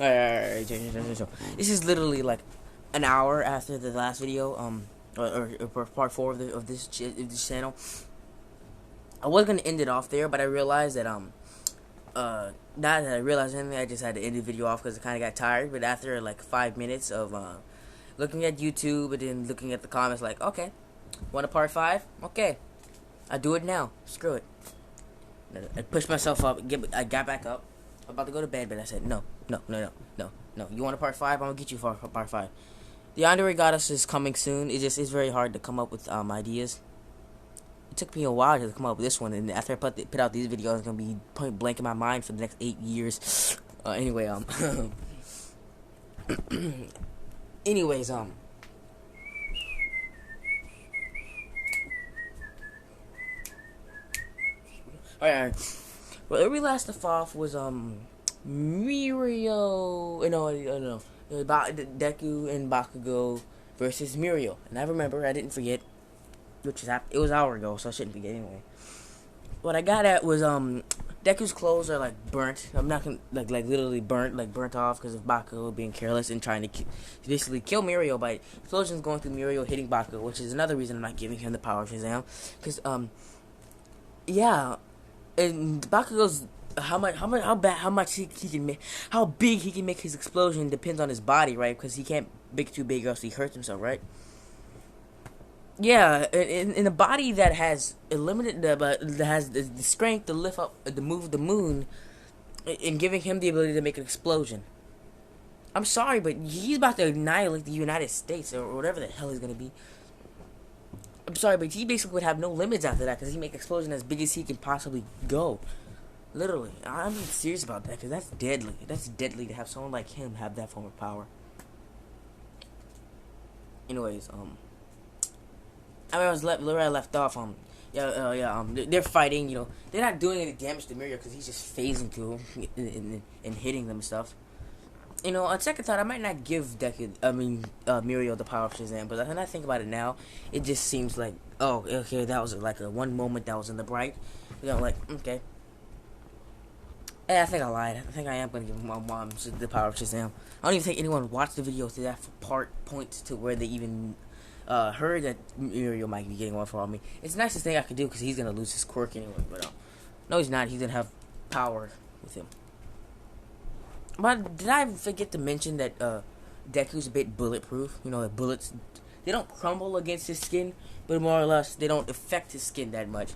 Alright. This is literally like an hour after the last video, or part 4 of this channel. I was gonna end it off there, but I realized that not that I realized anything, I just had to end the video off because I kind of got tired. But after like 5 minutes of looking at YouTube and then looking at the comments, like, okay, want a part 5? Okay, I do it now. Screw it. I pushed myself up. I got back up. I'm about to go to bed, but I said no. You want a part 5? I'm gonna get you for part 5. The Underwear Goddess is coming soon. It's very hard to come up with ideas. It took me a while to come up with this one, and after I put out these videos, it's gonna be point blank in my mind for the next 8 years. Anyways, alright. Where we last left off was Mirio. No, Deku and Bakugo versus Mirio, and I remember, I didn't forget, which is it was an hour ago, so I shouldn't forget anyway. What I got at was Deku's clothes are like burnt. I'm not gonna like literally burnt off because of Bakugo being careless and trying to basically kill Mirio by explosions going through Mirio, hitting Bakugo, which is another reason I'm not giving him the power of Shazam, because yeah, and Bakugo's how big he can make his explosion depends on his body, right? Because he can't make it too big or else he hurts himself, right? Yeah, in a body that has that has the strength to lift up, to move the moon, and giving him the ability to make an explosion. I'm sorry, but he's about to annihilate the United States or whatever the hell he's gonna be. I'm sorry, but he basically would have no limits after that because he make explosion as big as he can possibly go. Literally, I'm serious about that because that's deadly. That's deadly to have someone like him have that form of power. Anyways, I was where I left off. They're fighting. You know, they're not doing any damage to Mirio because he's just phasing through and hitting them and stuff. You know, on second thought, I might not give Mirio the power of Shazam, but when I think about it now, it just seems like, oh, okay, that was like a one moment that was in the bright. You know, like, okay. Hey, I think I lied. I think I am going to give my mom the power of Shazam. I don't even think anyone watched the video to that point to where they even heard that Mirio might be getting one for all me. It's the nicest thing I could do because he's going to lose his quirk anyway. But no, he's not. He's going to have power with him. But did I forget to mention that Deku's a bit bulletproof? You know, the bullets, they don't crumble against his skin, but more or less they don't affect his skin that much.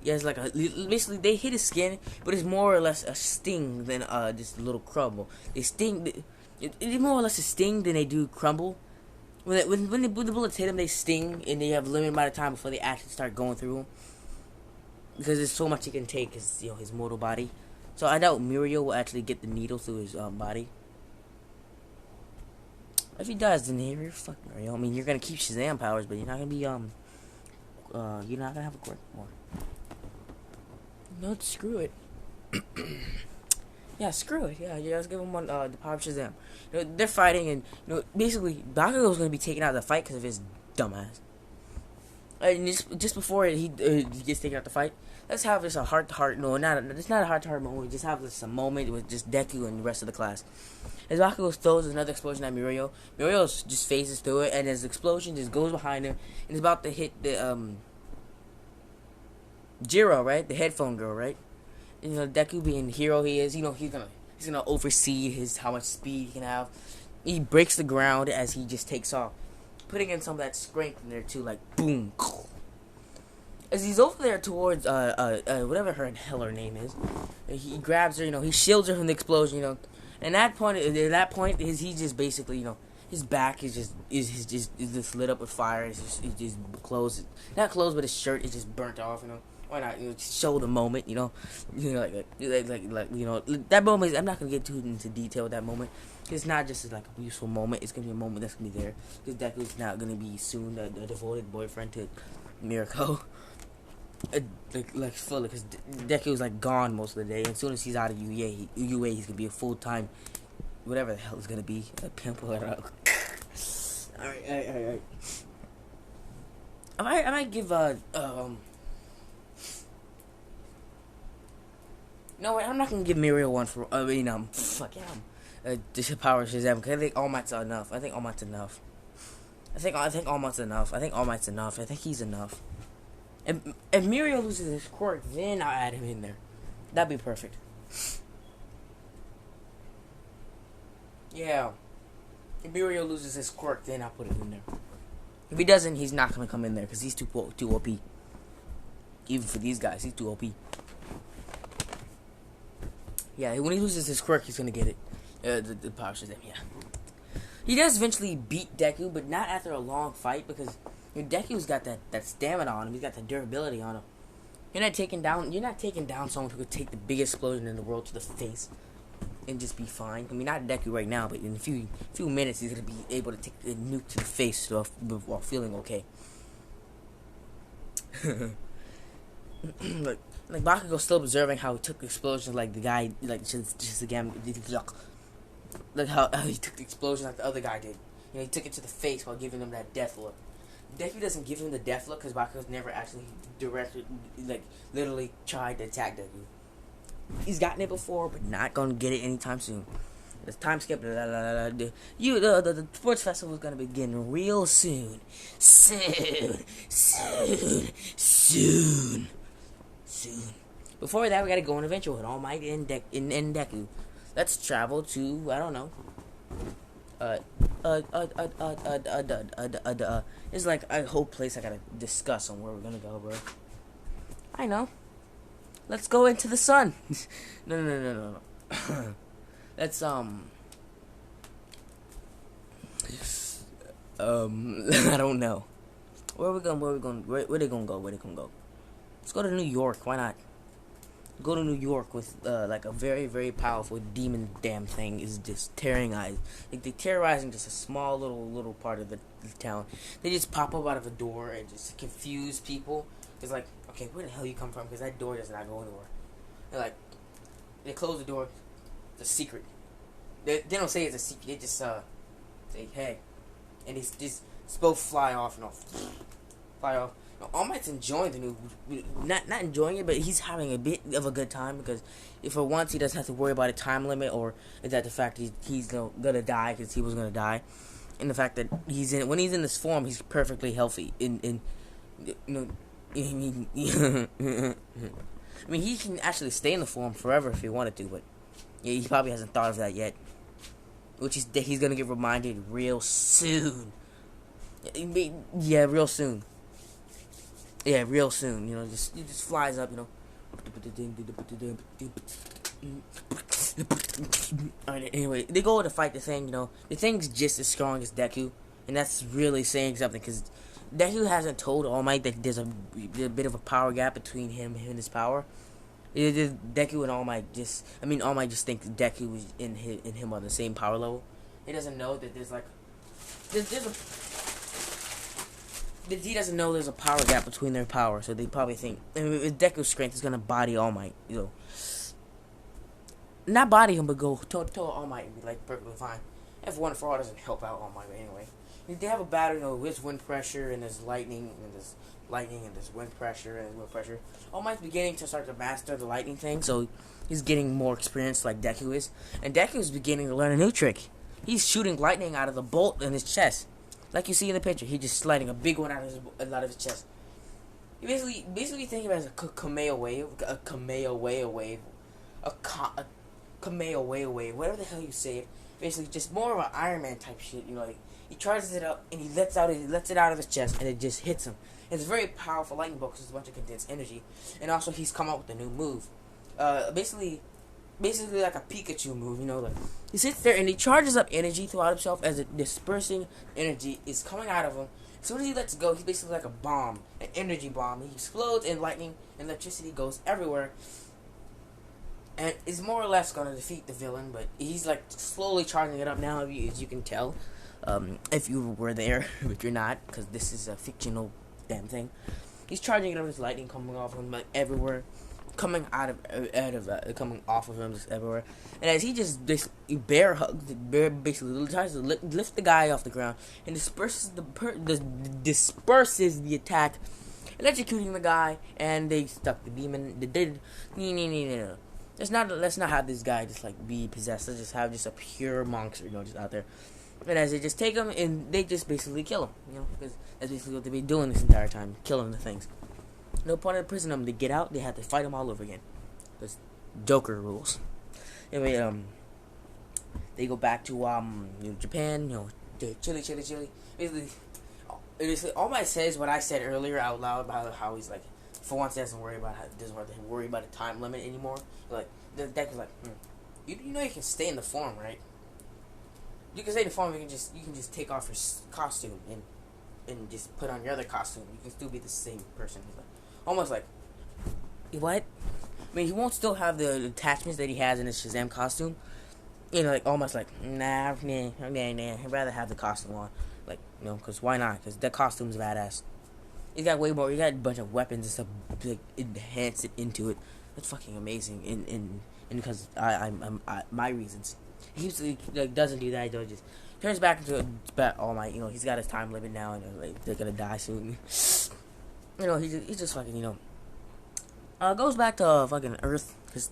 Yeah, it's like basically they hit his skin, but it's more or less a sting than just a little crumble. They sting. It's more or less a sting than they do crumble. When the bullets hit him, they sting, and they have a limited amount of time before they actually start going through him. Because there's so much he can take, his mortal body. So I doubt Mirio will actually get the needle through his body. If he does, then you're fuck Mirio. I mean, you're gonna keep Shazam powers, but you're not gonna be you're not gonna have a quirk more. No, screw it. Yeah, screw it. Yeah, you guys give him the power of Shazam. You know, they're fighting, and basically Bakugo's gonna be taken out of the fight because of his dumbass. And just before he gets taken out the fight, let's have this a heart-to-heart. No, it's not a heart-to-heart moment. We just have this a moment with just Deku and the rest of the class. As Bakugo throws another explosion at Mirio, Mirio just phases through it, and his explosion just goes behind him and is about to hit the Jiro, right? The headphone girl, right? You know, Deku being the hero he is, he's gonna oversee how much speed he can have. He breaks the ground as he just takes off, putting in some of that strength in there too, like boom. As he's over there towards whatever her name is, he grabs her, he shields her from the explosion, and at that point is he just basically, his back is just lit up with fire. It's just clothes, not clothes, but his shirt is just burnt off, Why not? Show the moment, like that moment. I'm not gonna get too into detail with that moment. It's not just like a useful moment. It's gonna be a moment that's gonna be there because Deku's not gonna be soon a devoted boyfriend to Mirko. Like fully, because Deku's like gone most of the day. And as soon as he's out of UA, he's gonna be a full-time, whatever the hell it's gonna be, a pimp or whatever. Alright. I might give No, wait, I'm not gonna give Muriel one for. Fuck yeah. This power Shazam. Cause I think All Might's enough. I think All Might's enough. I think All Might's enough. I think All Might's enough. I think he's enough. If Muriel loses his quirk, then I'll add him in there. That'd be perfect. Yeah. If Muriel loses his quirk, then I'll put him in there. If he doesn't, he's not gonna come in there because he's too OP. Even for these guys, he's too OP. Yeah, when he loses his quirk, he's gonna get it. The power Shazam, yeah. He does eventually beat Deku, but not after a long fight because Deku's got that stamina on him. He's got the durability on him. You're not taking down someone who could take the biggest explosion in the world to the face and just be fine. I mean, not Deku right now, but in a few minutes, he's gonna be able to take a nuke to the face while feeling okay. Like Bakugo's still observing how he took the explosion like the guy, just again, like how he took the explosion like the other guy did. You know, he took it to the face while giving him that death look. Deku doesn't give him the death look because Bakugo's never actually literally tried to attack Deku. He's gotten it before, but not gonna get it anytime soon. The time skip. The sports festival is gonna begin real soon. Soon. Before that, we gotta go on an adventure with All Might and Deku. Let's travel to, I don't know. It's like a whole place I gotta discuss on where we're gonna go, bro. I know. Let's go into the sun. No. Let's I don't know. Where they gonna go? Let's go to New York. Why not? Go to New York with like a very, very powerful demon damn thing is just tearing eyes. Like they're terrorizing just a small little part of the town. They just pop up out of a door and just confuse people. It's like, okay, where the hell you come from? Because that door does not go anywhere. They're like, they close the door. It's a secret. They don't say it's a secret. They just say, hey, and it's just both fly off. Fly off. Now, All Might's enjoying the new, not enjoying it, but he's having a bit of a good time because if for once he doesn't have to worry about a time limit, or is that the fact he's gonna die because he was gonna die, and the fact that when he's in this form, he's perfectly healthy. I mean, he can actually stay in the form forever if he wanted to, but yeah, he probably hasn't thought of that yet. Which is he's gonna get reminded real soon. Yeah, real soon. Yeah, real soon. You know, he just flies up. You know. Alright, anyway, they go to fight the thing. You know, the thing's just as strong as Deku, and that's really saying something because Deku hasn't told All Might that there's a bit of a power gap between him and his power. Deku and All Might All Might just thinks Deku is in him on the same power level. He doesn't know that he doesn't know there's a power gap between their power, so they probably think Deku's strength is gonna body All Might, you know. Not body him, but go toe All Might and be like perfectly fine. F1 for all doesn't help out All Might, but anyway. They have a battle, you know, with wind pressure and there's lightning and there's wind pressure and wind pressure. All Might's beginning to start to master the lightning thing, so he's getting more experience like Deku is. And Deku is beginning to learn a new trick. He's shooting lightning out of the bolt in his chest. Like you see in the picture, he's just sliding a big one out of his chest. You basically think of it as a Kamehameha wave, whatever the hell you say it. Basically, just more of an Iron Man type shit. You know, like he charges it up and he lets it out of his chest and it just hits him. It's a very powerful lightning bolt because it's a bunch of condensed energy, and also he's come up with a new move. Basically like a Pikachu move. You know, like he sits there and he charges up energy throughout himself as a dispersing energy is coming out of him. As soon as he lets go, he's basically like a bomb, an energy bomb. He explodes and lightning and electricity goes everywhere. And is more or less going to defeat the villain, but he's like slowly charging it up now, as you can tell. If you were there, but you're not, because this is a fictional damn thing. He's charging it up with lightning coming off him like everywhere, coming coming off of him just everywhere. And as he just basically basically tries to lift the guy off the ground and disperses the attack, electrocuting the guy, and they stuck the demon. Let's not have this guy just like be possessed. Let's just have just a pure monster, just out there. And as they just take him and they just basically kill him, because that's basically what they've been doing this entire time, killing the things. No point in prison them. They get out, they have to fight them all over again. Because Joker rules. Anyway, they go back to Japan, Chile. Basically, All Might says what I said earlier out loud about how he's like, for once, doesn't worry about a time limit anymore. Like the deck is like, you can stay in the form, right? You can stay in the form. You can just take off your costume and just put on your other costume. You can still be the same person. He's like, almost like, what? I mean, he won't still have the attachments that he has in his Shazam costume. Like almost like, nah. I'd rather have the costume on, like, because why not? Because that costume's badass. He's got way more. He got a bunch of weapons and stuff, like, enhance it into it. That's fucking amazing. And because my reasons, he doesn't do that. He just turns back into All Might. He's got his time limit now, and like they're gonna die soon. He's just fucking goes back to fucking Earth, because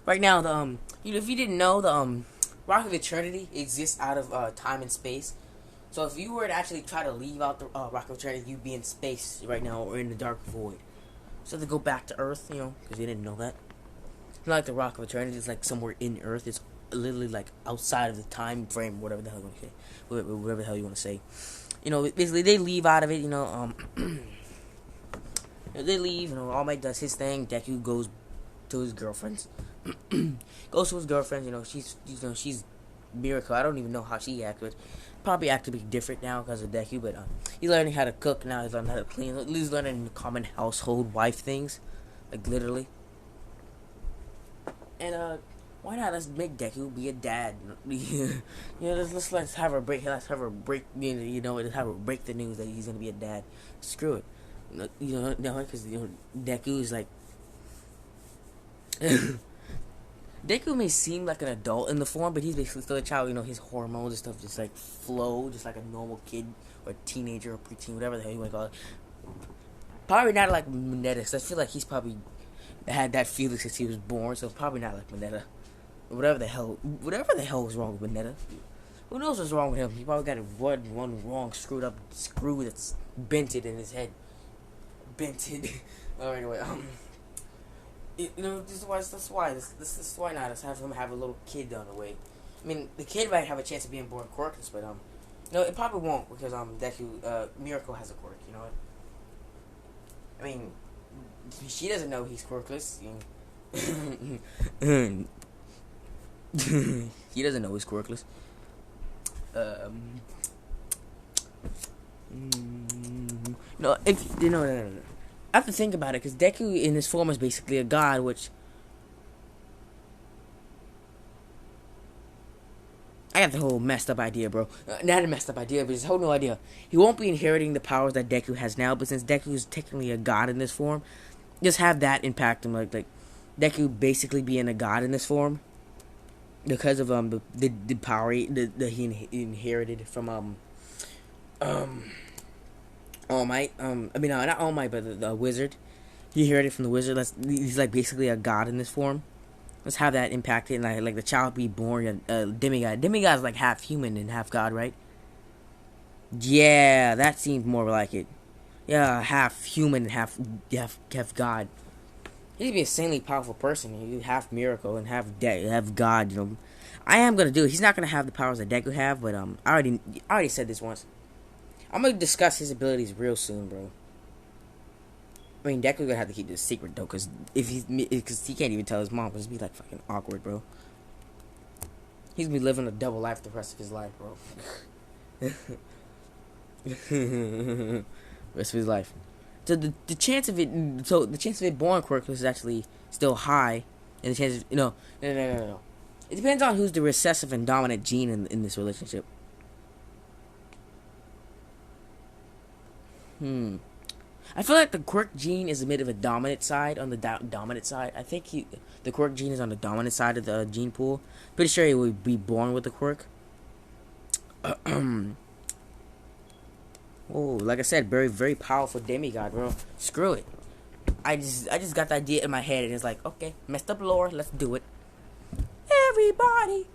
right now the if you didn't know, the Rock of Eternity exists out of time and space. So if you were to actually try to leave out the Rock of Eternity, you'd be in space right now or in the dark void. So they go back to Earth, because you didn't know that. It's not like the Rock of Eternity is like somewhere in Earth. It's literally like outside of the time frame, whatever the hell you want to say. Whatever the hell you want to say. Basically they leave out of it. They leave. All Might does his thing. Deku goes to his girlfriend's. She's Miracle. I don't even know how she acts, but probably act to be different now because of Deku. But he's learning how to cook now. He's learning how to clean. He's learning common household wife things, like literally. And why not? Let's make Deku be a dad. Let's have her break. Let's have her break. Let's have her break the news that he's gonna be a dad. Screw it. Because Deku is like. Deku may seem like an adult in the form, but he's basically still a child. His hormones and stuff just like flow, just like a normal kid or teenager or preteen, whatever the hell you want to call it. Probably not like Mineta, because I feel like he's probably had that feeling since he was born, so probably not like Mineta. Whatever the hell is wrong with Mineta. Who knows what's wrong with him? He probably got one wrong screwed up screw that's bented in his head. Bented. Anyway, this is why not. Let's have him have a little kid on the way. I mean, the kid might have a chance of being born quirkless, but it probably won't, because Deku Miracle has a quirk. You know what? I mean, she doesn't know he's quirkless. He doesn't know he's quirkless. No. I have to think about it, because Deku in his form is basically a god, which I got the whole messed up idea, bro. Not a messed up idea, but just a whole new idea. He won't be inheriting the powers that Deku has now, but since Deku is technically a god in this form, just have that impact him, like Deku basically being a god in this form, because of the power that he inherited from All Might. Not All Might, but the wizard. He inherited from the wizard. He's like basically a god in this form. Let's have that impact it, like the child be born a demigod. Demigod's like half human and half god, right? Yeah, that seems more like it. Yeah, half human and half god. He'd be a insanely powerful person. He's half miracle and half god. I am gonna do it. He's not gonna have the powers that Deku have, but I already said this once. I'm gonna discuss his abilities real soon, bro. I mean, Deku's gonna have to keep this secret though, because he can't even tell his mom. It's be like fucking awkward, bro. He's gonna be living a double life the rest of his life, bro. Rest of his life. So the chance of it born quirkless is actually still high, and the chance of, no. It depends on who's the recessive and dominant gene in this relationship. I feel like the quirk gene is a bit of a dominant side on the dominant side. I think the quirk gene is on the dominant side of the gene pool. Pretty sure he would be born with the quirk. Oh, like I said, very, very powerful demigod, bro. Screw it. I just got the idea in my head, and it's like, okay, messed up lore, let's do it. Everybody.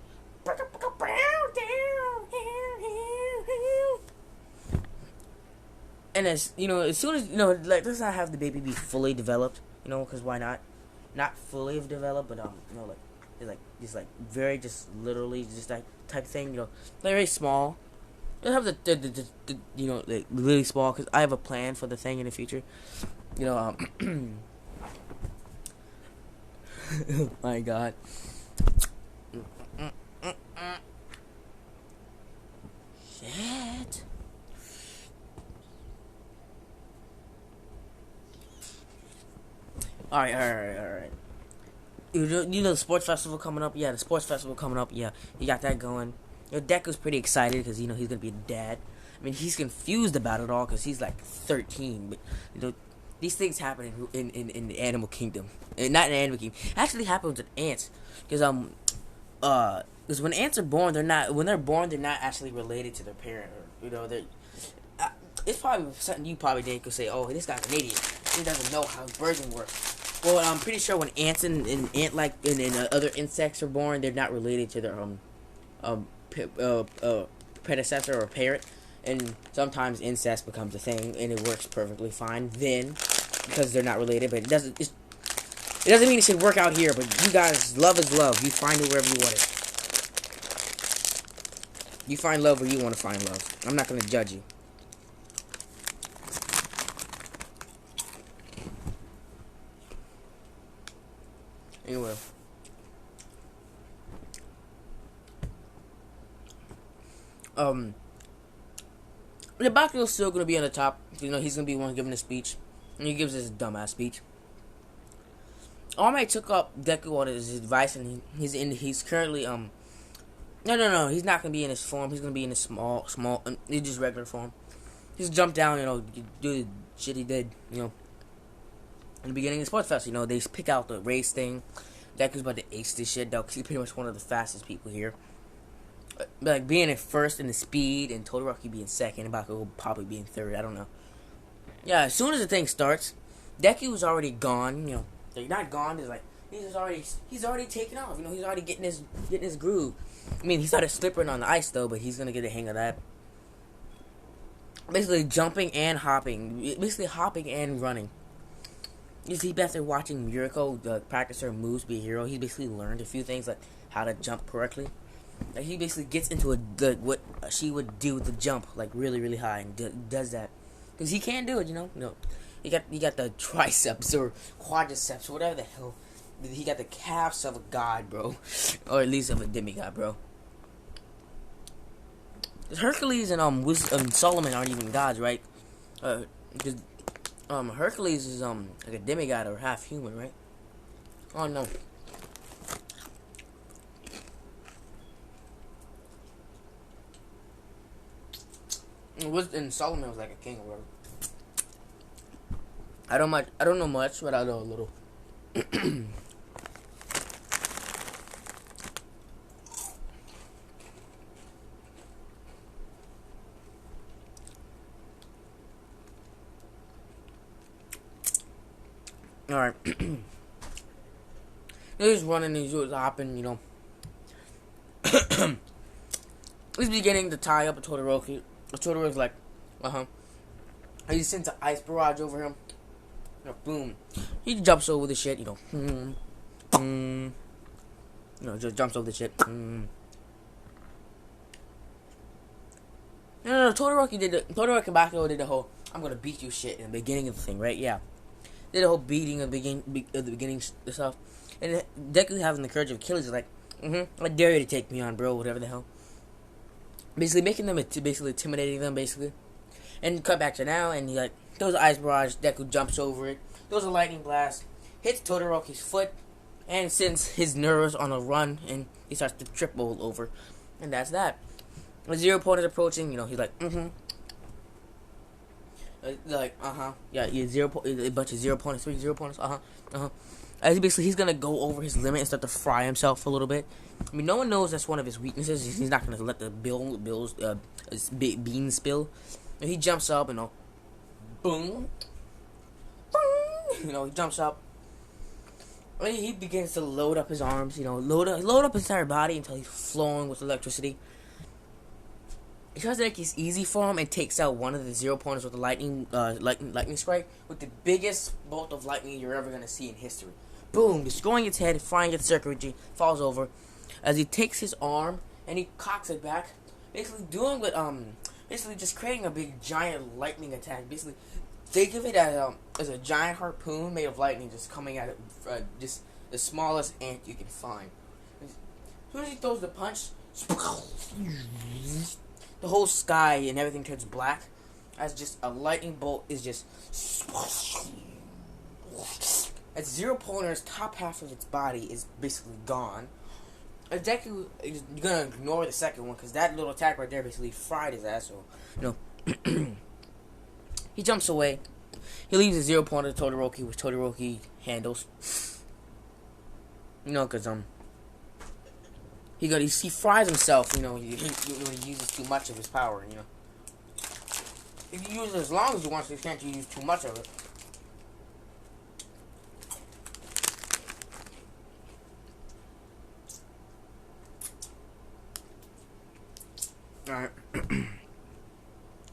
And as soon as like, let's not have the baby be fully developed, because why not? Not fully developed, but like it's like just like very just literally just that type thing, like very small. You'll have the like really small, because I have a plan for the thing in the future. Oh my god. Shit. Alright. You know the sports festival coming up? Yeah, the sports festival coming up. Yeah, you got that going. Deku's pretty excited because he's gonna be a dad. I mean, he's confused about it all because he's like 13. But these things happen in the animal kingdom, and not in the animal kingdom. It actually happens with ants, because when ants are born, they're not actually related to their parent. Or, they're. It's probably something you probably didn't could say. Oh, this guy's an idiot. He doesn't know how birthing works. Well, I'm pretty sure when ants and other insects are born, they're not related to their predecessor or parent, and sometimes incest becomes a thing, and it works perfectly fine then, because they're not related. But it doesn't mean it should work out here. But you guys, love is love. You find it wherever you want it. You find love where you want to find love. I'm not gonna judge you. Anyway. The Bakugo's still gonna be on the top. He's gonna be the one giving the speech, and he gives his dumbass speech. All Might took up Deku on his advice, and he's currently no, he's not gonna be in his form. He's gonna be in his small, just regular form. Just jump down, do the shit he did, in the beginning of the Sports Fest. They pick out the race thing. Deku's about to ace this shit, though, because he's pretty much one of the fastest people here. Like, being in first in the speed, and Todoroki being second, Bakugo will probably be in third, I don't know. Yeah, as soon as the thing starts, Deku was already gone, Like, not gone, it's like, he's already taken off, he's already getting his groove. I mean, he started slipping on the ice, though, but he's gonna get a hang of that. Basically, jumping and hopping. Basically, hopping and running. You see, after watching Yuriko practice her moves to be a hero, he basically learned a few things, like how to jump correctly. Like, he basically gets into what she would do with the jump, like really, really high, and does that. Because he can't do it, He got the triceps or quadriceps or whatever the hell. He got the calves of a god, bro. Or at least of a demigod, bro. Hercules and Solomon aren't even gods, right? Because Hercules is like a demigod or half human, right? Oh no. And Solomon was like a king or whatever. I don't know much, but I know a little. Alright. He's running, he's hopping, He's beginning to tie up a Todoroki. Todoroki's like, He sends an ice barrage over him. Boom. He jumps over the shit, just jumps over the shit. No, Todoroki and Bakugo did the whole, I'm gonna beat you shit in the beginning of the thing, right? Yeah. Did the whole beating of the beginning stuff. And Deku having the courage of Achilles is like, I dare you to take me on, bro, whatever the hell. Basically making them, basically intimidating them, basically. And cut back to now, and he like, throws an ice barrage, Deku jumps over it, throws a lightning blast, hits Todoroki's foot, and sends his nerves on a run, and he starts to trip all over. And that's that. When Zero Point is approaching, he's like, yeah, a bunch of 0 pointers, 0 pointers, He's gonna go over his limit and start to fry himself a little bit. I mean, no one knows that's one of his weaknesses. He's not gonna let the beans spill. And he jumps up and boom, boom. he jumps up. He begins to load up his arms, load up his entire body until he's flowing with electricity. He tries to make it easy for him and takes out one of the zero pointers with the lightning strike with the biggest bolt of lightning you're ever gonna see in history. Boom! Destroying its head, flying its circuitry, falls over as he takes his arm and he cocks it back, basically just creating a big giant lightning attack. Basically, think of it as a giant harpoon made of lightning just coming at it, just the smallest ant you can find. As soon as he throws the punch, the whole sky and everything turns black as just a lightning bolt is just. As Zero Pointer's top half of its body is basically gone. Deku is gonna ignore the second one because that little attack right there basically fried his asshole. He jumps away. He leaves the Zero Pointer to Todoroki, which Todoroki handles. Because he fries himself. When he uses too much of his power. If you use it as long as you want, so you can't use too much of it. Alright.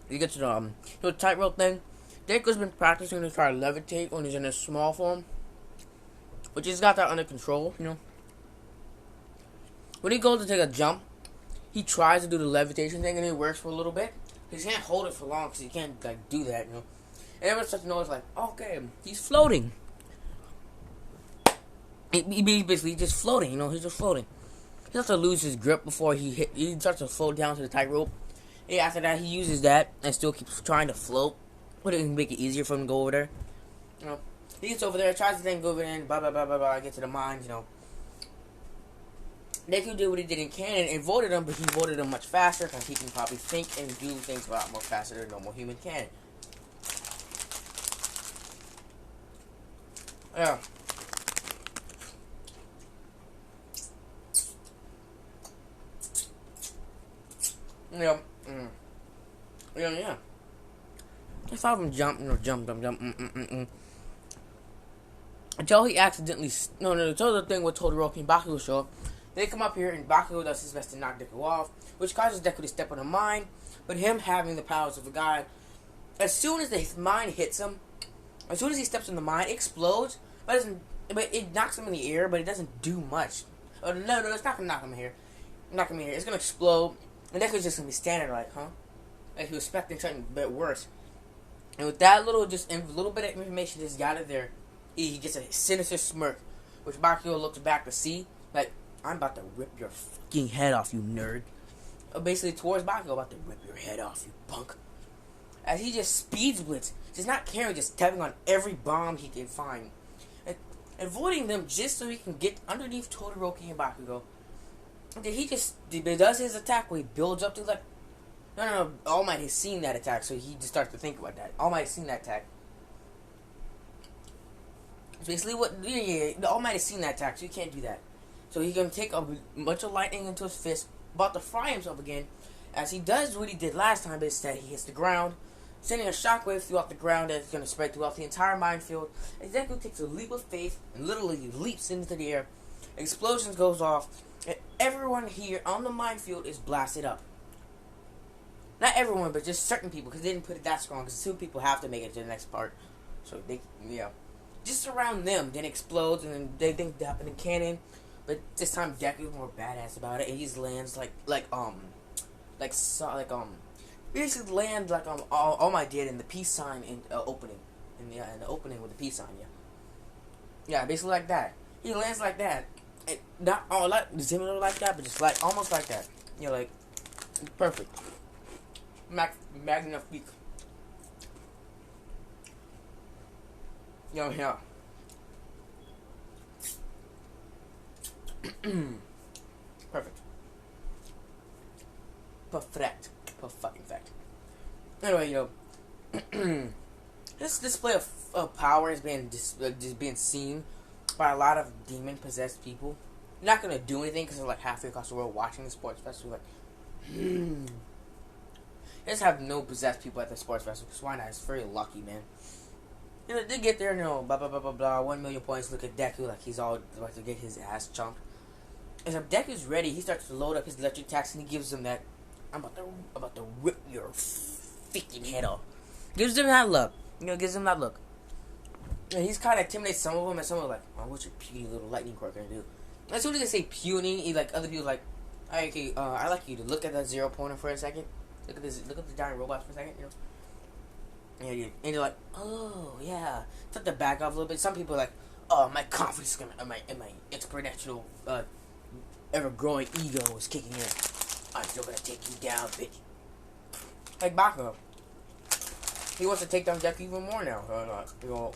You get to the tightrope thing. Deku's been practicing to try to levitate when he's in his small form, which he's got that under control, When he goes to take a jump, he tries to do the levitation thing and it works for a little bit. He can't hold it for long because he can't do that, And everyone starts to notice okay, he's floating. He's basically just floating, he's just floating. He starts to lose his grip before he starts to float down to the tightrope. After that, he uses that and still keeps trying to float. But it can make it easier for him to go over there. He gets over there, tries to then go over there and blah, blah, blah, blah, blah, get to the mines, Deku did what he did in canon and voted him, but he voted him much faster because he can probably think and do things a lot more faster than a normal human can. Yeah. Yeah. I saw him jump. Until he accidentally... Until the thing with Todoroki and Bakugo show up. They come up here and Bakugo does his best to knock Deku off, which causes Deku to step on a mine, but him having the powers of a god, as soon as the mine hits him, as soon as he steps in the mine, it explodes, but it knocks him in the air, but it doesn't do much. No, it's not going to knock him here. It's going to explode, and Deku's just going to be standing there huh? Like he was expecting something a bit worse. And with that little bit of information he's got it there, he gets a sinister smirk, which Bakugo looks back to see, I'm about to rip your fucking head off, you nerd. Basically towards Bakugo, about to rip your head off, you punk. As he just speeds blitz, just not caring, just tapping on every bomb he can find. And avoiding them just so he can get underneath Todoroki and Bakugo. And then he does his attack where he builds up to No. All Might has seen that attack, so he just starts to think about that. All Might has seen that attack. Basically, All Might has seen that attack, so he can't do that. So he's going to take a bunch of lightning into his fist, about to fry himself again, as he does what he did last time, but instead he hits the ground, sending a shockwave throughout the ground that's going to spread throughout the entire minefield. And Deku takes a leap of faith and literally leaps into the air. Explosions goes off, and everyone here on the minefield is blasted up. Not everyone, but just certain people, because they didn't put it that strong, because 2 people have to make it to the next part. So just around them, then explodes, and then they think that happened in canon. But this time Deku's more badass about it, and he lands basically land like All Might did in the peace sign in opening, in the opening with the peace sign, basically like that. He lands like that, and not similar like that, but just almost like that. Perfect. Magnifique. Perfect. Perfect fact. Anyway, this display of power is being seen by a lot of demon-possessed people. You're not gonna do anything because they're halfway across the world watching the sports festival. They just have no possessed people at the sports festival. Because why not? It's very lucky, man. You know, they get there, you know, blah blah blah blah blah. 1,000,000 points. Look at Deku like he's all about to get his ass chunked. As if Deku's ready, he starts to load up his electric attacks and he gives him that. I'm about to rip your freaking head off. Gives him that look. You know, gives him that look. And he's kind of intimidates some of them, and some of them are like, oh, what's your puny little lightning quirk gonna do? And as soon as they say puny, like other people like, okay, I like you to look at that 0 pointer for a second. Look at this. Look at the giant robots for a second. You know. And you're like, oh yeah. Start to back off a little bit. Some people are like, oh, my confidence and my exponential, ever-growing ego is kicking in. I'm still gonna take you down, bitch. Like Bakugo. He wants to take down Deku even more now. You know,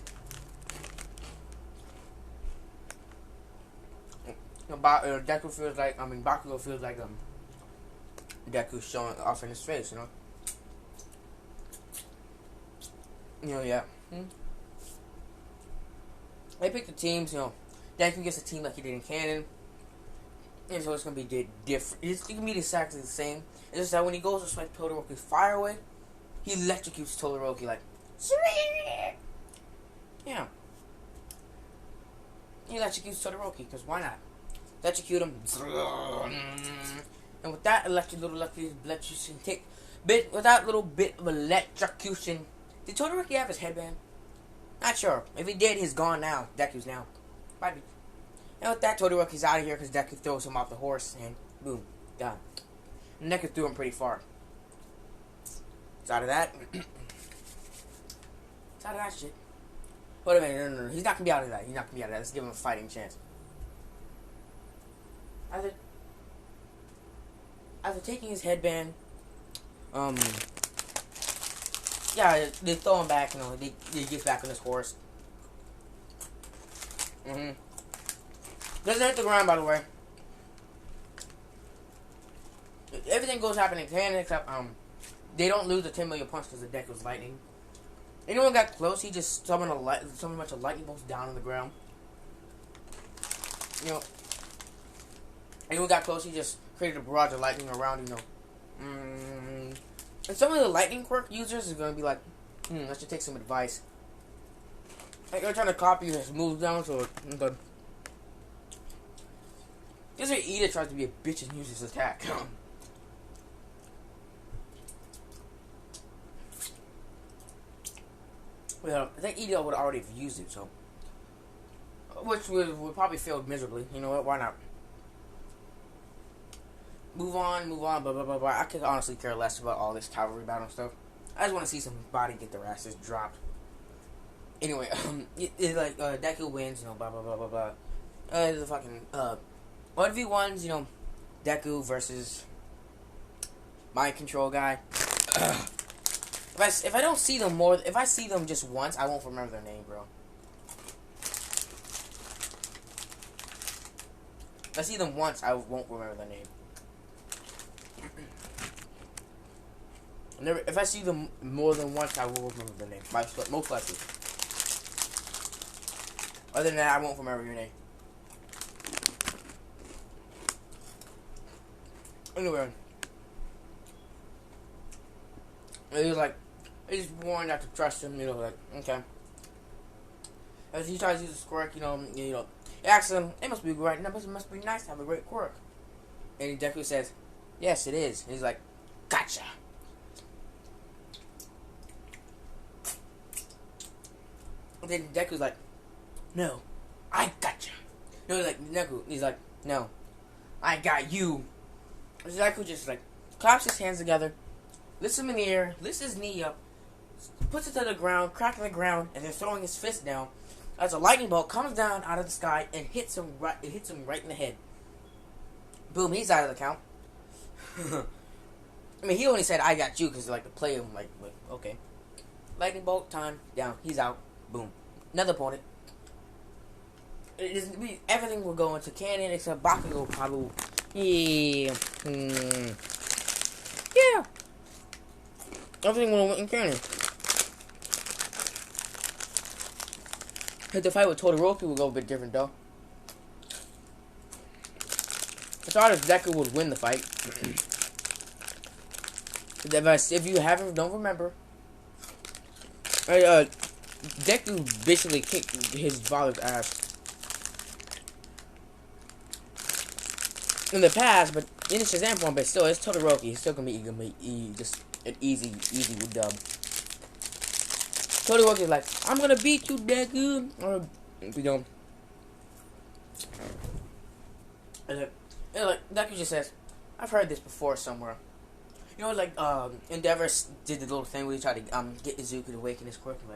Deku feels like, Bakugo feels like, Deku's showing off in his face, you know? You know, yeah. They pick the teams, you know. Deku gets a team like he did in Canon. And so it's going to be different. It's going to be exactly the same. It's just that when he goes to swipe Todoroki's fire away, he electrocutes Todoroki like, yeah. He electrocutes Todoroki, because why not? Electrocute him. And with that electrocution, with that little bit of electrocution, did Todoroki have his headband? Not sure. If he did, he's gone now. Deku's now. Bye. And with that, Todoroki's out of here because Deku throws him off the horse, and boom, done. And Deku threw him pretty far. It's out of that. It's out of that shit. Wait a minute, no. He's not gonna be out of that. Let's give him a fighting chance. After taking his headband, yeah, they throw him back, you know, he gets back on his horse. Doesn't hit the ground, by the way. Everything goes happening in canon except, they don't lose the 10,000,000 points because the deck was lightning. Anyone got close, he just summoned a bunch of lightning bolts down on the ground. You know, anyone got close, he just created a barrage of lightning around, you know. And some of the lightning quirk users is going to be like, I should take some advice. Like, they're trying to copy his moves down, so the this way Ida tries to be a bitch and uses his attack. Well, I think Ida would already have used it, so. Which would probably fail miserably. You know what? Why not? Move on, blah, blah, blah, blah. I could honestly care less about all this cavalry battle stuff. I just want to see somebody get their asses dropped. Anyway, it's like, Deku wins, you know, blah, blah, blah, blah, blah. The fucking, 1v1s, you know, Deku versus Mind Control guy. If I don't see them if I see them just once, I won't remember their name, bro. If I see them once, I won't remember their name. If I see them more than once, I will remember their name. Most likely. Other than that, I won't remember your name. Anyway, he was like, he's warned not to trust him. You know, like, okay. As he tries to use his quirk, you know, he asks him, "It must be great. It must be nice to have a great quirk." And Deku says, "Yes, it is." And he's like, "Gotcha." And then Deku's like, "No, I gotcha." No, he's like, "No, I got you." And Deku just like claps his hands together, lifts him in the air, lifts his knee up, puts it to the ground, cracking the ground, and then throwing his fist down. As a lightning bolt comes down out of the sky and hits him right in the head. Boom, he's out of the count. I mean, he only said, "I got you," because like to play him, like, okay. Lightning bolt, time, down, he's out. Boom. Another opponent. Everything will go into canon except Bakugo probably. Yeah. Yeah. Everything will go in canon. The fight with Todoroki will go a bit different, though. I thought if Deku would win the fight. If you don't remember, Deku basically kicked his father's ass in the past, but in the Shazam form, but still, it's Todoroki. He's still gonna be just an easy dub. Todoroki's like, I'm gonna beat you, Deku. Or, you know, like Deku just says, I've heard this before somewhere. You know, like Endeavor did the little thing where he tried to get Izuku to awaken his quirk and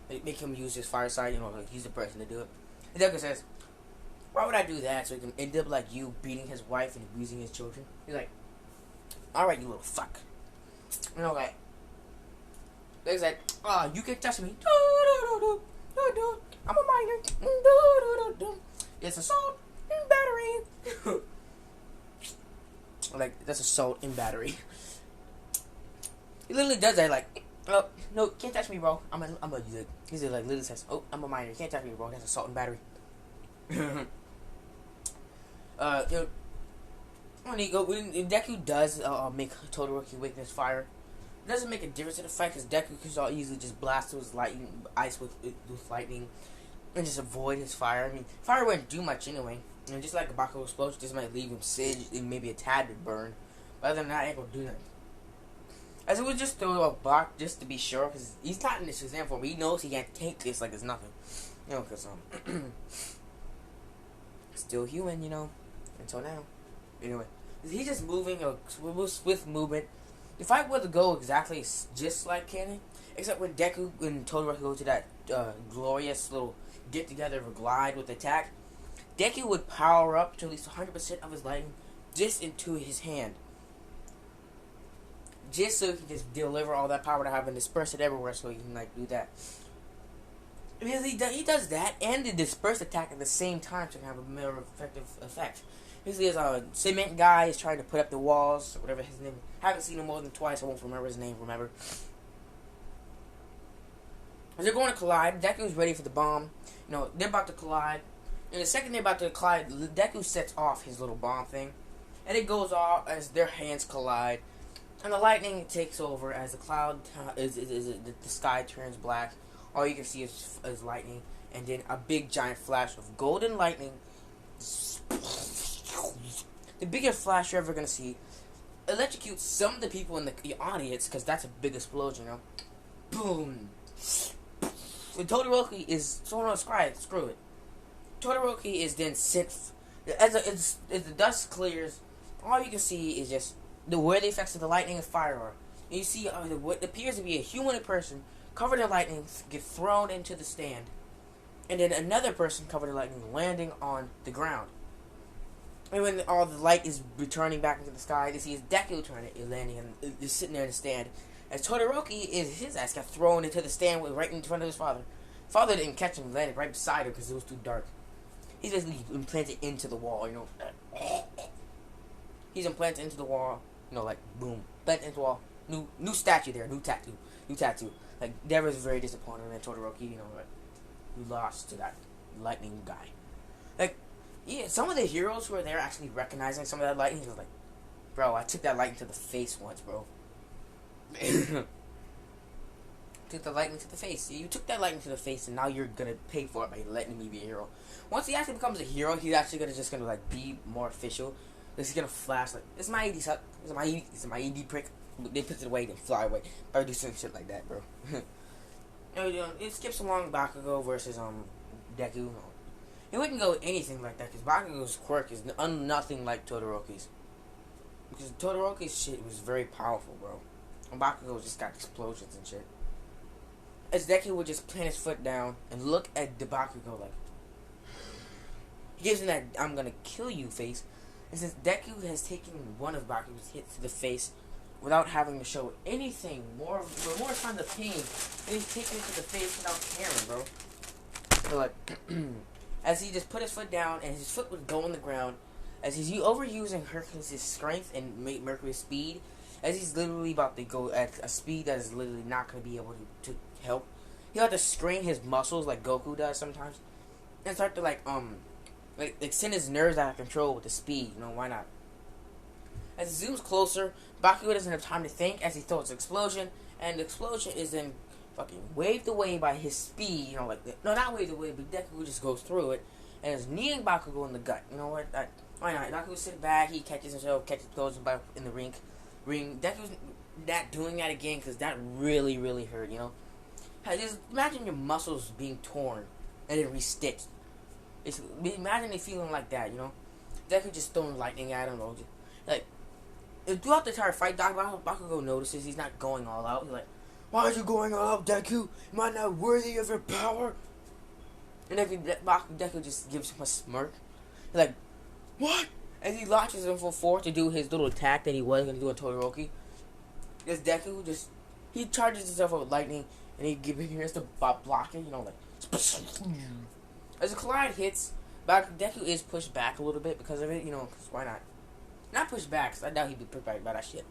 like make him use his fire side. You know, like he's the person to do it. And Deku says, why would I do that? So he can end up like you beating his wife and abusing his children. He's like, alright, you little fuck. You know, like, he's like, oh, you can touch me. I'm a minor. It's assault and battery. Like, that's assault and battery. He literally does that, like, oh, no, can't touch me, bro. I'm a he's like, literally says, oh, I'm a minor. You can't touch me, bro. That's assault and battery. You know, when Deku does make Todoroki weakness fire, it doesn't make a difference in the fight because Deku can easily just blast his lightning, ice with lightning, and just avoid his fire. I mean, fire wouldn't do much anyway. And just like a Bakugo explosion, just might leave him singed and maybe a tad bit burned. But other than that, it ain't gonna do nothing. As it would just throw a block just to be sure, because he's not in this Shazam form. He knows he can't take this like it's nothing. You know, because still human, you know, until now. Anyway, he's just moving a swift movement. The fight would go exactly just like canon, except when Deku and Todoroki go to that glorious little get together of a glide with attack. Deku would power up to at least 100% of his lightning just into his hand. Just so he can just deliver all that power to have and disperse it everywhere so he can like do that. Because he does that and the disperse attack at the same time to have a more effective effect. Basically, there's a cement guy is trying to put up the walls, or whatever his name is. Haven't seen him more than twice, I won't remember his name, remember. As they're going to collide, Deku's ready for the bomb. You know, they're about to collide. And the second they're about to collide, Deku sets off his little bomb thing. And it goes off as their hands collide. And the lightning takes over as the cloud, the sky turns black. All you can see is lightning. And then a big giant flash of golden lightning. The biggest flash you're ever going to see. Electrocutes some of the people in the audience, because that's a big explosion, you know. Boom. And Todoroki is, screw it. Todoroki is then sent, as the dust clears, all you can see is just where the effects of the lightning and fire are. And you see what appears to be a human person covered in lightning get thrown into the stand. And then another person covered in lightning landing on the ground. And when all the light is returning back into the sky, you see his Deku landing and just sitting there in the stand. As Todoroki his ass got thrown into the stand right in front of his father. Father didn't catch him, landed right beside him because it was too dark. He's basically implanted into the wall, you know. He's implanted into the wall, you know, like boom, implanted into the wall. New statue there, new tattoo. Like Deborah was very disappointed in Todoroki, you know, like who lost to that lightning guy. Like, yeah, some of the heroes who are there actually recognizing some of that lightning. Like, bro, I took that lightning to the face once, bro. Took the lightning to the face. You took that lightning to the face, and now you're gonna pay for it by letting me be a hero. Once he actually becomes a hero, he's actually just gonna like be more official. This is gonna flash like, it's my ED suck. It's my ED prick. They put it away, then fly away. Or do some shit like that, bro. It skips along Bakugo versus Deku. It wouldn't go anything like that because Bakugo's quirk is nothing like Todoroki's. Because Todoroki's shit was very powerful, bro. And Bakugo just got explosions and shit. As Deku would just plant his foot down and look at the Bakugo like, he gives him that "I'm gonna kill you" face. And since Deku has taken one of Bakugo's hits to the face without having to show anything more signs of pain, and he's taking it to the face without caring, bro. So like, as he just put his foot down and his foot would go on the ground, as he's overusing Hercules' strength and Mercury's speed, as he's literally about to go at a speed that is literally not going to be able to help, he'll have to strain his muscles like Goku does sometimes, and start to like send his nerves out of control with the speed. You know, why not? As he zooms closer, Bakugo doesn't have time to think as he throws an explosion, and the explosion is then fucking waved away by his speed. You know, like no, not waved away, but Deku just goes through it and is kneeing Bakugo in the gut. You know what? Why not? Bakugo sits back. He catches himself, throws him back in the ring. Deku's not doing that again because that really, really hurt. You know, just imagine your muscles being torn and then restitched. Imagine it feeling like that. You know, Deku just throwing lightning at him. Like throughout the entire fight, Bakugo notices he's not going all out. He's like, "Why are you going all out, Deku? Am I not worthy of your power?" And Deku just gives him a smirk. He's like, "What?" As he launches him for 4 to do his little attack that he was going to do in Todoroki. This Deku he charges himself up with lightning and he hears the blocking, you know, like as the collide hits, Deku is pushed back a little bit because of it, you know, because why not? Not pushed back, because I doubt he'd be pushed back by that shit.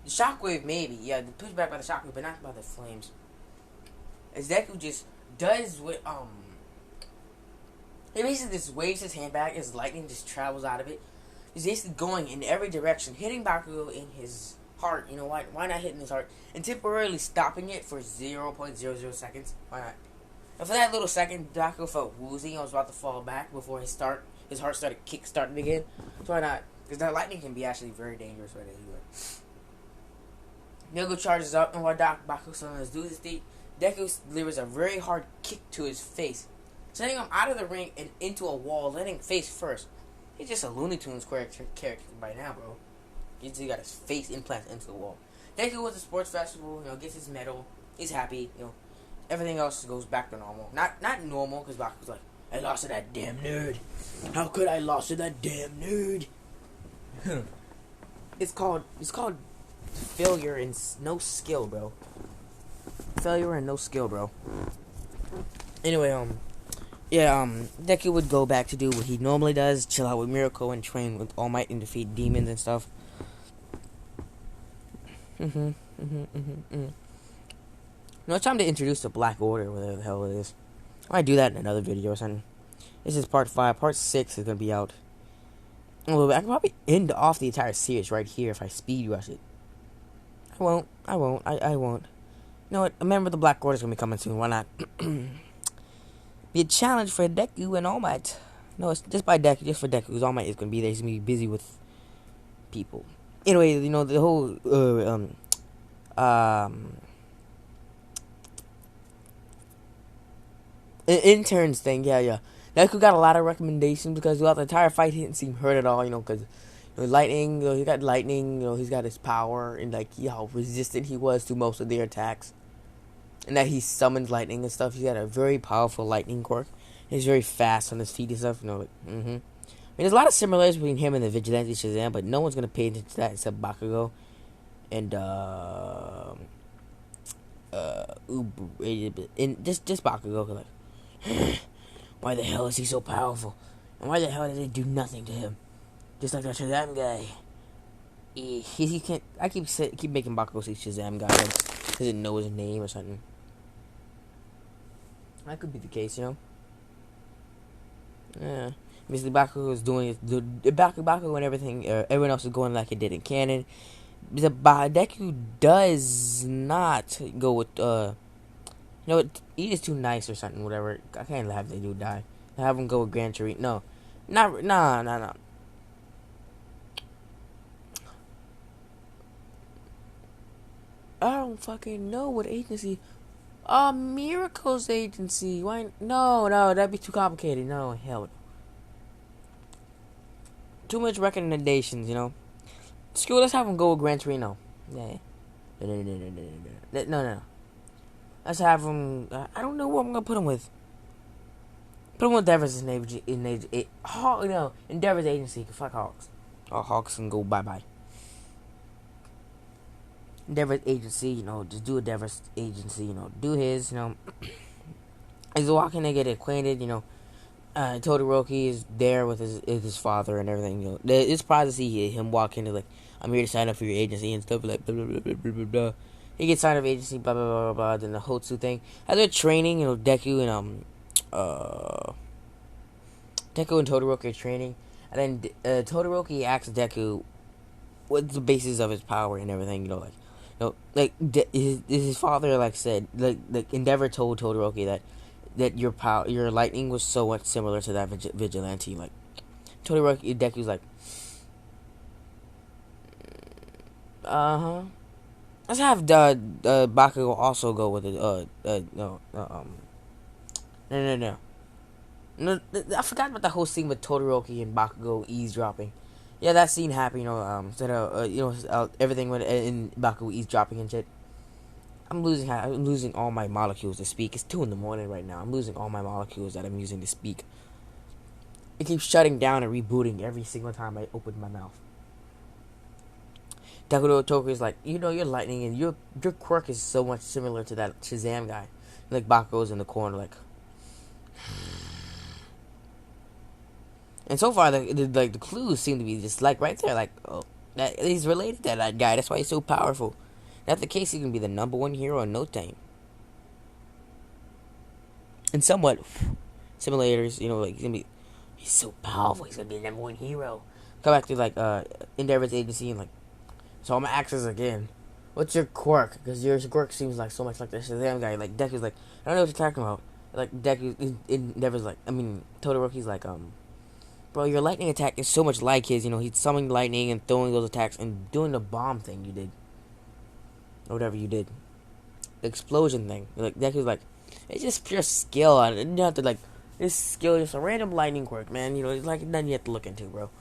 The shockwave, maybe, yeah, pushed back by the shockwave, but not by the flames. As Deku just does what, he basically just waves his hand back as lightning just travels out of it. He's basically going in every direction, hitting Bakugo in his heart. You know why? Why not hitting his heart and temporarily stopping it for 0.00 seconds? Why not? And for that little second, Bakugo felt woozy and was about to fall back before his heart started kick-starting again. So why not? Because that lightning can be actually very dangerous right there. Deku charges up, and while Bakugo's on his do this thing, Deku delivers a very hard kick to his face, sending him out of the ring and into a wall, landing face first. He's just a Looney Tunes character by now, bro. He got his face implanted into the wall. Deku was a sports festival, you know, gets his medal. He's happy, you know. Everything else goes back to normal. Not normal, because Baku's like, I lost to that damn nerd. How could I lost to that damn nerd? It's called failure and no skill, bro. Failure and no skill, bro. Anyway, Deku would go back to do what he normally does, chill out with Miracle and train with All Might and defeat demons and stuff. No, it's time to introduce the Black Order, whatever the hell it is. I might do that in another video or something. This is part 5. Part 6 is going to be out a little bit. I can probably end off the entire series right here if I speed rush it. I won't. I won't. You know what? A member of the Black Order is going to be coming soon. Why not? Be a challenge for Deku and All Might. No, it's just by Deku, just for Deku, because All Might is going to be there. He's going to be busy with people. Anyway, you know, the whole, interns thing, yeah. Deku got a lot of recommendations because throughout the entire fight, he didn't seem hurt at all, you know, because, you know, lightning, you know, he got lightning, you know, he's got his power, and, like, how resistant he was to most of their attacks. And that he summons lightning and stuff. He's got a very powerful lightning quirk. He's very fast on his feet and stuff. You know, like, I mean, there's a lot of similarities between him and the Vigilante Shazam, but no one's gonna pay attention to that except Bakugo and just Bakugo. Like, why the hell is he so powerful? And why the hell did they do nothing to him? Just like that Shazam guy. He can't. I keep making Bakugo say Shazam guy. Like, doesn't know his name or something. That could be the case, you know. Yeah, basically Bakugo is doing Bakugo and everything. Everyone else is going like it did in canon. The Deku does not go with you know what? He is too nice or something. Whatever. I can't have the dude die. I have him go with Gran Torino. No, no. I don't fucking know what agency. Miracle's agency. Why? No, that'd be too complicated. No, hell no. Too much recommendations, you know. Screw, let's have him go with Gran Torino. Yeah. No. Let's have him. I don't know what I'm gonna put him with. Put him with Endeavor's Endeavor's agency. Fuck Hawks. Or Hawks can go bye. Endeavor's agency, you know, just do Endeavor's agency, you know, do his, you know. He's walking to get acquainted, you know. Todoroki is there with his father and everything, you know. It's surprised to see him walk into, like, I'm here to sign up for your agency and stuff, like, blah, blah, blah, blah, blah, blah. He gets signed up agency, blah, blah, blah, blah, blah. Then the Hotsu thing. As they're training, you know, Deku and Todoroki are training. And then Todoroki asks Deku what's the basis of his power and everything, you know, like, No, like his father like said like Endeavor told Todoroki that your lightning was so much similar to that vigilante. Like Todoroki Deku's like, uh-huh. Let's have the Bakugo also go with it. No, no. No, I forgot about the whole scene with Todoroki and Bakugo eavesdropping. Yeah, that scene happened. Everything went in Bakugo eavesdropping and shit. I'm losing all my molecules to speak. It's 2 in the morning right now. I'm losing all my molecules that I'm using to speak. It keeps shutting down and rebooting every single time I open my mouth. Takudo Toku is like, you're lightning and your quirk is so much similar to that Shazam guy. Like Bakugo's in the corner like. And so far, the clues seem to be just like right there, like that he's related to that guy. That's why he's so powerful. If that's the case, he can be the #1 hero in no time. And somewhat simulators, like he's so powerful. He's gonna be the #1 hero. Come back to like Endeavor's agency and like, so I'm gonna ask this again. What's your quirk? Because your quirk seems like so much like the Shazam guy. Like Deku's like, I don't know what you're talking about. Like Deku Endeavor's like, Todoroki's like bro, your lightning attack is so much like his. He's summoning lightning and throwing those attacks and doing the bomb thing you did. Or whatever you did. The explosion thing. Like, Deku's like, it's just pure skill. I didn't have to, like, this skill is just a random lightning quirk, man. It's like nothing you have to look into, bro.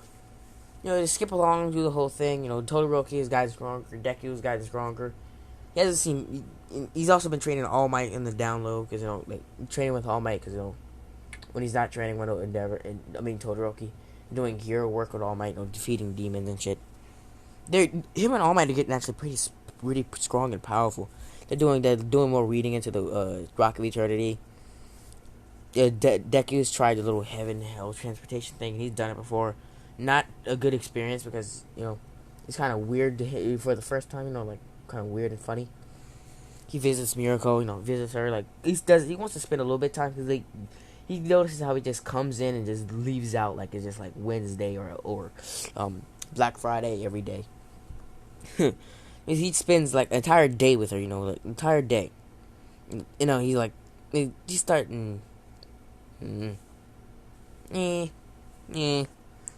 Just skip along, do the whole thing. Todoroki's guy's stronger. Deku's guy's stronger. He hasn't seen. He's also been training All Might in the down low, because, like, training with All Might, because, when he's not training with Todoroki, doing hero work with All Might, defeating demons and shit. Him and All Might are getting actually pretty strong and powerful. They're doing more reading into the Rock of Eternity. Deku's tried the little heaven hell transportation thing. He's done it before. Not a good experience because it's kind of weird to hit you for the first time. Like kind of weird and funny. He visits Miracle. Visits her. Like he wants to spend a little bit of time because he notices how he just comes in and just leaves out like it's just like Wednesday or Black Friday every day. He spends like an entire day with her, like entire day. He's like he's starting.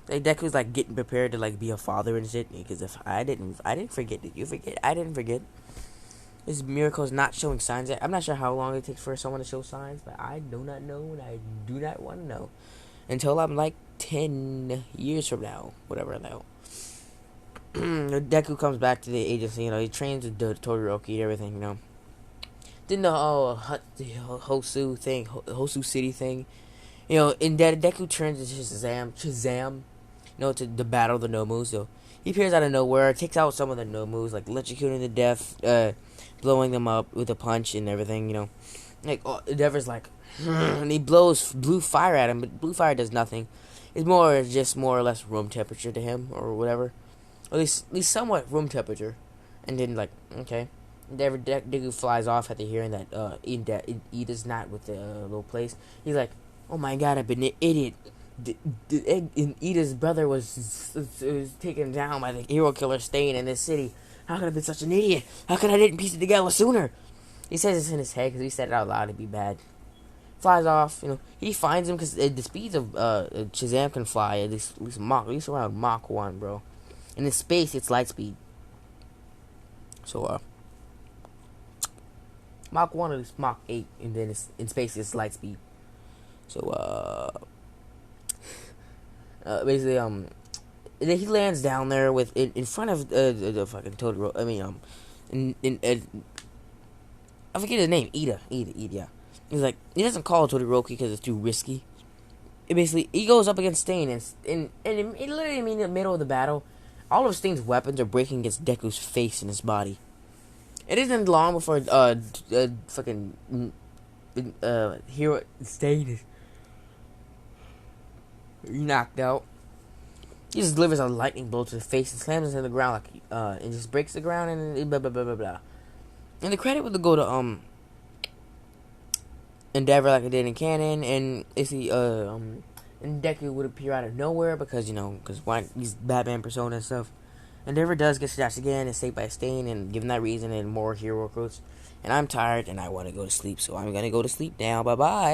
Like Deku's like getting prepared to like be a father and shit. Because if I didn't forget. Did you forget? I didn't forget. This Miracle's not showing signs yet. I'm not sure how long it takes for someone to show signs, but I do not know, and I do not want to know until I'm like 10 years from now, whatever now. Deku comes back to the agency. He trains with Todoroki and everything. Then the Hosu thing, Hosu City thing. And Deku turns into Shazam. To battle the Nomus. So he appears out of nowhere, takes out some of the Nomus, like electrocuting to death, blowing them up with a punch and everything. Endeavor's like, and he blows blue fire at him, but blue fire does nothing. It's more or less room temperature to him or whatever. At least somewhat room temperature. And then okay. Deku flies off after hearing that Ida's not with the little place. He's like, oh my god, I've been an idiot. Ida's brother was taken down by the hero killer staying in this city. How could I have been such an idiot? How could I didn't piece it together sooner? He says this in his head because he said it out loud to be bad. Flies off, he finds him because the speeds of Shazam can fly at least around Mach 1, bro. And in space, it's light speed. So, Mach 1 is Mach 8, and then in space, it's light speed. So, basically, he lands down there in front of the fucking Totoro. I forget his name. Ida, yeah. He's like, he doesn't call Todoroki because it's too risky. Basically, he goes up against Stain, and literally in the middle of the battle, all of Stain's weapons are breaking against Deku's face and his body. It isn't long before fucking hero Stain is knocked out. He just delivers a lightning bolt to the face and slams into the ground and just breaks the ground and blah blah blah blah blah. And the credit would go to Endeavor like it did in canon, and and Deku would appear out of nowhere because why he's Batman persona and stuff. Endeavor does get slashed again and saved by Stain, and given that reason and more hero quotes. And I'm tired and I want to go to sleep, so I'm gonna go to sleep now. Bye bye.